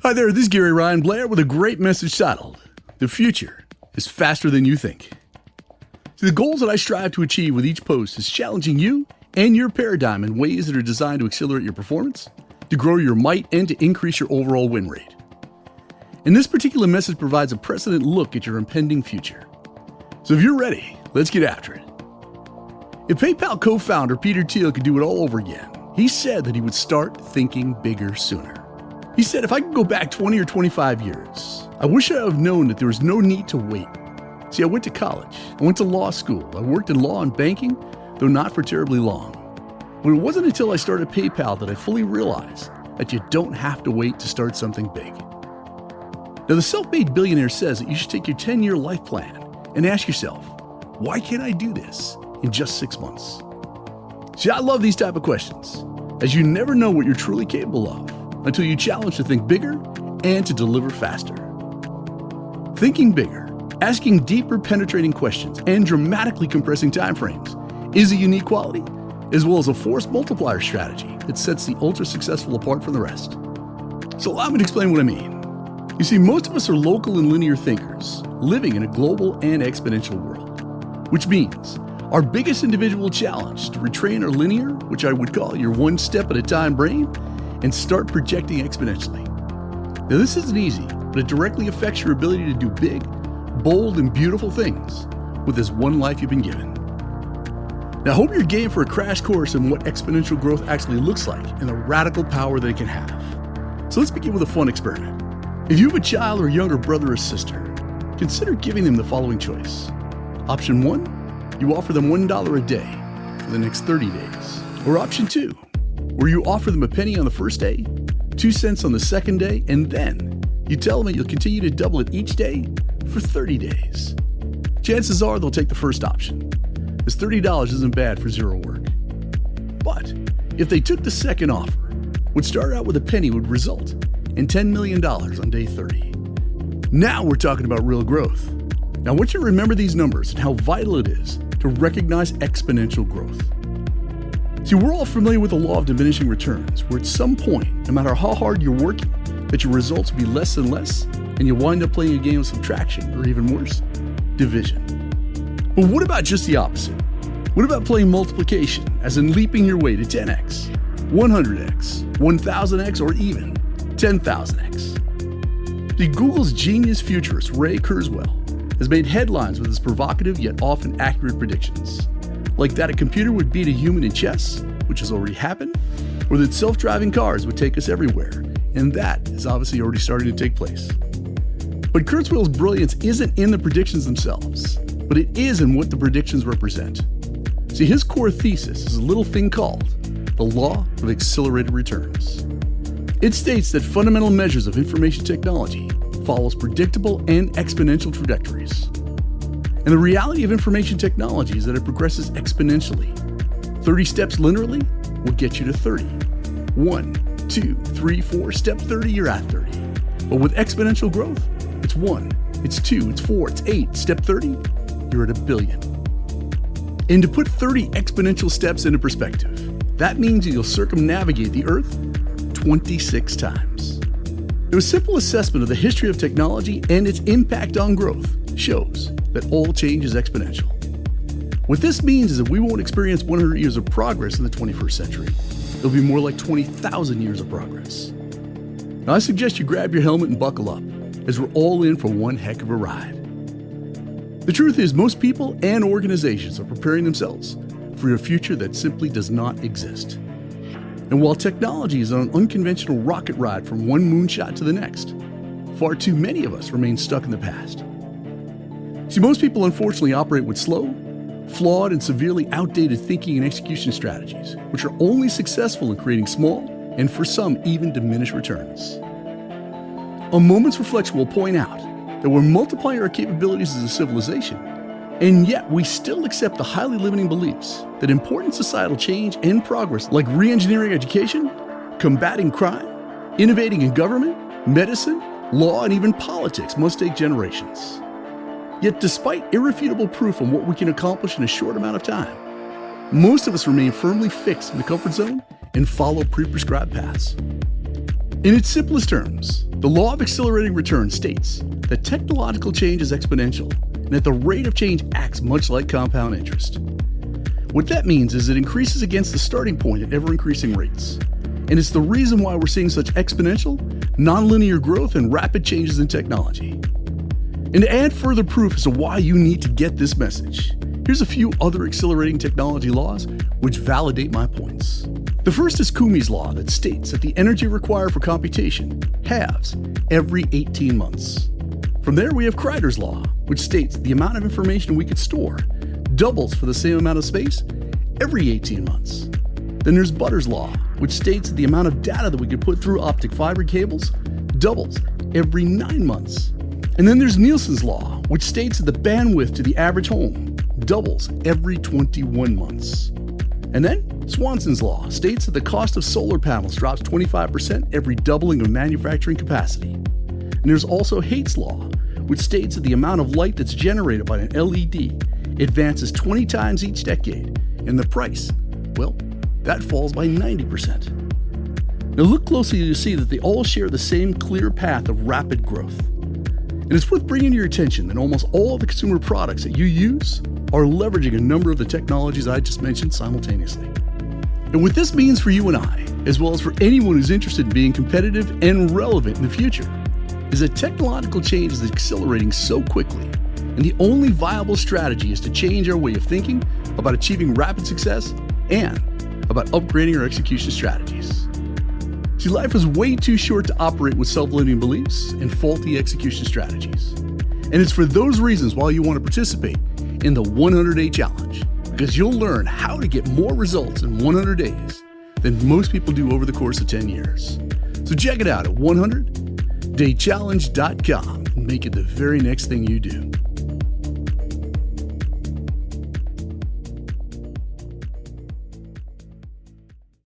Hi there, this is Gary Ryan Blair with a great message titled, The Future is Faster Than You Think. See, the goals that I strive to achieve with each post is challenging you and your paradigm in ways that are designed to accelerate your performance, to grow your might, and to increase your overall win rate. And this particular message provides a precedent look at your impending future. So if you're ready, let's get after it. If PayPal co-founder Peter Thiel could do it all over again, he said that he would start thinking bigger sooner. He said, if I could go back 20 or 25 years, I wish I would have known that there was no need to wait. See, I went to college, I went to law school, I worked in law and banking, though not for terribly long. But it wasn't until I started PayPal that I fully realized that you don't have to wait to start something big. Now, the self-made billionaire says that you should take your 10-year life plan and ask yourself, why can't I do this in just 6 months? See, I love these type of questions, as you never know what you're truly capable of until you challenge to think bigger and to deliver faster. Thinking bigger, asking deeper penetrating questions, and dramatically compressing timeframes is a unique quality, as well as a force multiplier strategy that sets the ultra-successful apart from the rest. So allow me to explain what I mean. You see, most of us are local and linear thinkers, living in a global and exponential world, which means our biggest individual challenge is to retrain our linear, which I would call your one step at a time brain, and start projecting exponentially. Now, this isn't easy, but it directly affects your ability to do big, bold, and beautiful things with this one life you've been given. Now, I hope you're game for a crash course in what exponential growth actually looks like and the radical power that it can have. So let's begin with a fun experiment. If you have a child or younger brother or sister, consider giving them the following choice. Option 1, you offer them $1 a day for the next 30 days. Or option 2, where you offer them a penny on the first day, 2 cents on the second day, and then you tell them that you'll continue to double it each day for 30 days. Chances are they'll take the first option, as $30 isn't bad for zero work. But if they took the second offer, what started out with a penny would result in $10 million on day 30. Now we're talking about real growth. Now I want you to remember these numbers and how vital it is to recognize exponential growth. See, we're all familiar with the law of diminishing returns, where at some point, no matter how hard you're working, that your results will be less and less, and you wind up playing a game of subtraction, or even worse, division. But what about just the opposite? What about playing multiplication, as in leaping your way to 10x, 100x, 1000x, or even 10,000x? See, Google's genius futurist Ray Kurzweil has made headlines with his provocative yet often accurate predictions, like that a computer would beat a human in chess, which has already happened, or that self-driving cars would take us everywhere, and that is obviously already starting to take place. But Kurzweil's brilliance isn't in the predictions themselves, but it is in what the predictions represent. See, his core thesis is a little thing called the law of accelerated returns. It states that fundamental measures of information technology follows predictable and exponential trajectories. And the reality of information technology is that it progresses exponentially. 30 steps linearly will get you to 30. 1, 2, 3, 4, step 30, you're at 30. But with exponential growth, it's 1, it's 2, it's 4, it's 8, step 30, you're at 1 billion. And to put 30 exponential steps into perspective, that means you'll circumnavigate the Earth 26 times. Now, a simple assessment of the history of technology and its impact on growth shows that all change is exponential. What this means is that we won't experience 100 years of progress in the 21st century. It'll be more like 20,000 years of progress. Now, I suggest you grab your helmet and buckle up, as we're all in for one heck of a ride. The truth is, most people and organizations are preparing themselves for a future that simply does not exist. And while technology is on an unconventional rocket ride from one moonshot to the next, far too many of us remain stuck in the past. See, most people unfortunately operate with slow, flawed, and severely outdated thinking and execution strategies, which are only successful in creating small, and for some, even diminished returns. A moment's reflection will point out that we're multiplying our capabilities as a civilization, and yet we still accept the highly limiting beliefs that important societal change and progress, like re-engineering education, combating crime, innovating in government, medicine, law, and even politics, must take generations. Yet despite irrefutable proof on what we can accomplish in a short amount of time, most of us remain firmly fixed in the comfort zone and follow pre-prescribed paths. In its simplest terms, the law of accelerating return states that technological change is exponential and that the rate of change acts much like compound interest. What that means is it increases against the starting point at ever-increasing rates. And it's the reason why we're seeing such exponential, nonlinear growth and rapid changes in technology. And to add further proof as to why you need to get this message, here's a few other accelerating technology laws which validate my points. The first is Kuhme's law that states that the energy required for computation halves every 18 months. From there, we have Kreider's law, which states the amount of information we could store doubles for the same amount of space every 18 months. Then there's Butter's law, which states that the amount of data that we could put through optic fiber cables doubles every 9 months. And then there's Nielsen's law, which states that the bandwidth to the average home doubles every 21 months. And then Swanson's law states that the cost of solar panels drops 25% every doubling of manufacturing capacity. And there's also Haight's law, which states that the amount of light that's generated by an LED advances 20 times each decade, and the price, well, that falls by 90%. Now look closely to see that they all share the same clear path of rapid growth. And it's worth bringing to your attention that almost all of the consumer products that you use are leveraging a number of the technologies I just mentioned simultaneously. And what this means for you and I, as well as for anyone who's interested in being competitive and relevant in the future, is that technological change is accelerating so quickly, and the only viable strategy is to change our way of thinking about achieving rapid success and about upgrading our execution strategies. See, life is way too short to operate with self-limiting beliefs and faulty execution strategies. And it's for those reasons why you want to participate in the 100-Day Challenge, because you'll learn how to get more results in 100 days than most people do over the course of 10 years. So check it out at 100daychallenge.com and make it the very next thing you do.